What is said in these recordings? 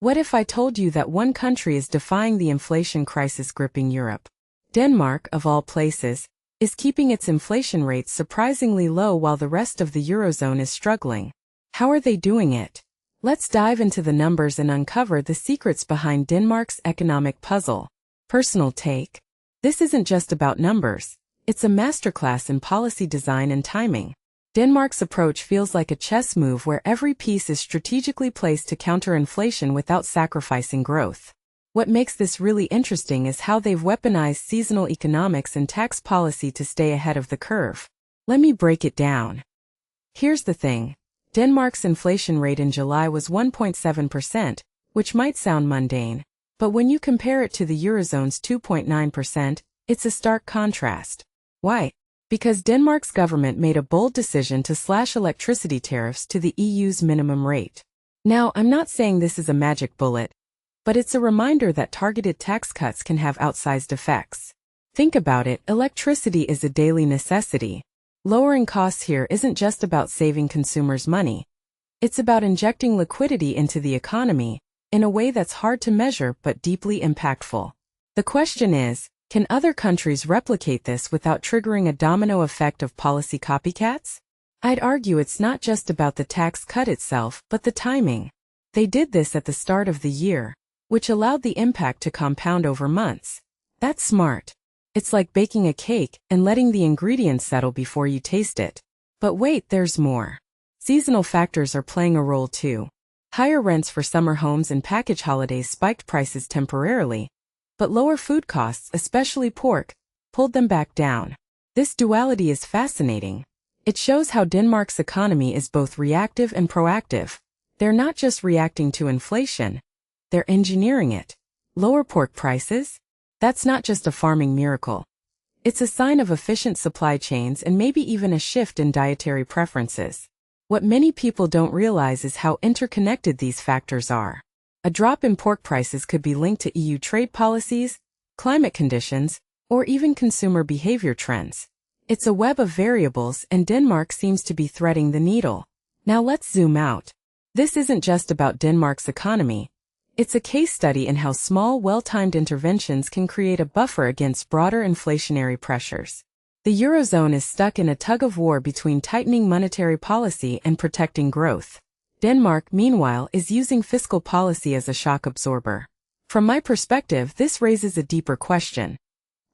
What if I told you that one country is defying the inflation crisis gripping Europe? Denmark, of all places, is keeping its inflation rates surprisingly low while the rest of the Eurozone is struggling. How are they doing it? Let's dive into the numbers and uncover the secrets behind Denmark's economic puzzle. Personal take: this isn't just about numbers, it's a masterclass in policy design and timing. Denmark's approach feels like a chess move where every piece is strategically placed to counter inflation without sacrificing growth. What makes this really interesting is how they've weaponized seasonal economics and tax policy to stay ahead of the curve. Let me break it down. Here's the thing. Denmark's inflation rate in July was 1.7%, which might sound mundane, but when you compare it to the Eurozone's 2.9%, it's a stark contrast. Why? Because Denmark's government made a bold decision to slash electricity tariffs to the EU's minimum rate. Now, I'm not saying this is a magic bullet, but it's a reminder that targeted tax cuts can have outsized effects. Think about it, electricity is a daily necessity. Lowering costs here isn't just about saving consumers money. It's about injecting liquidity into the economy in a way that's hard to measure but deeply impactful. The question is, can other countries replicate this without triggering a domino effect of policy copycats? I'd argue it's not just about the tax cut itself, but the timing. They did this at the start of the year, which allowed the impact to compound over months. That's smart. It's like baking a cake and letting the ingredients settle before you taste it. But wait, there's more. Seasonal factors are playing a role too. Higher rents for summer homes and package holidays spiked prices temporarily, but lower food costs, especially pork, pulled them back down. This duality is fascinating. It shows how Denmark's economy is both reactive and proactive. They're not just reacting to inflation, they're engineering it. Lower pork prices? That's not just a farming miracle. It's a sign of efficient supply chains and maybe even a shift in dietary preferences. What many people don't realize is how interconnected these factors are. A drop in pork prices could be linked to EU trade policies, climate conditions, or even consumer behavior trends. It's a web of variables, and Denmark seems to be threading the needle. Now let's zoom out. This isn't just about Denmark's economy. It's a case study in how small, well-timed interventions can create a buffer against broader inflationary pressures. The Eurozone is stuck in a tug-of-war between tightening monetary policy and protecting growth. Denmark, meanwhile, is using fiscal policy as a shock absorber. From my perspective, this raises a deeper question.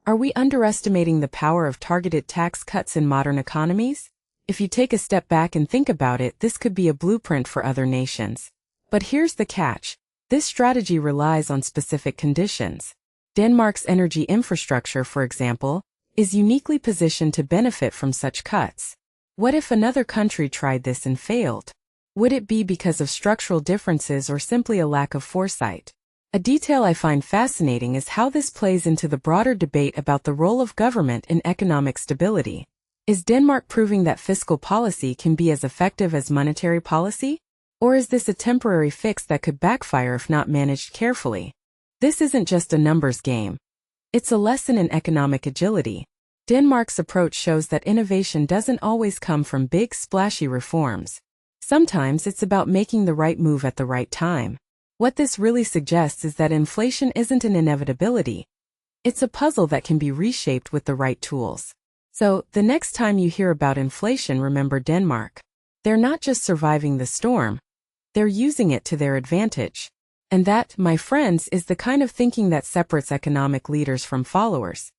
Are we underestimating the power of targeted tax cuts in modern economies? If you take a step back and think about it, this could be a blueprint for other nations. But here's the catch. This strategy relies on specific conditions. Denmark's energy infrastructure, for example, is uniquely positioned to benefit from such cuts. What if another country tried this and failed? Would it be because of structural differences or simply a lack of foresight? A detail I find fascinating is how this plays into the broader debate about the role of government in economic stability. Is Denmark proving that fiscal policy can be as effective as monetary policy? Or is this a temporary fix that could backfire if not managed carefully? This isn't just a numbers game. It's a lesson in economic agility. Denmark's approach shows that innovation doesn't always come from big, splashy reforms. Sometimes it's about making the right move at the right time. What this really suggests is that inflation isn't an inevitability. It's a puzzle that can be reshaped with the right tools. So, the next time you hear about inflation, remember Denmark. They're not just surviving the storm, they're using it to their advantage. And that, my friends, is the kind of thinking that separates economic leaders from followers.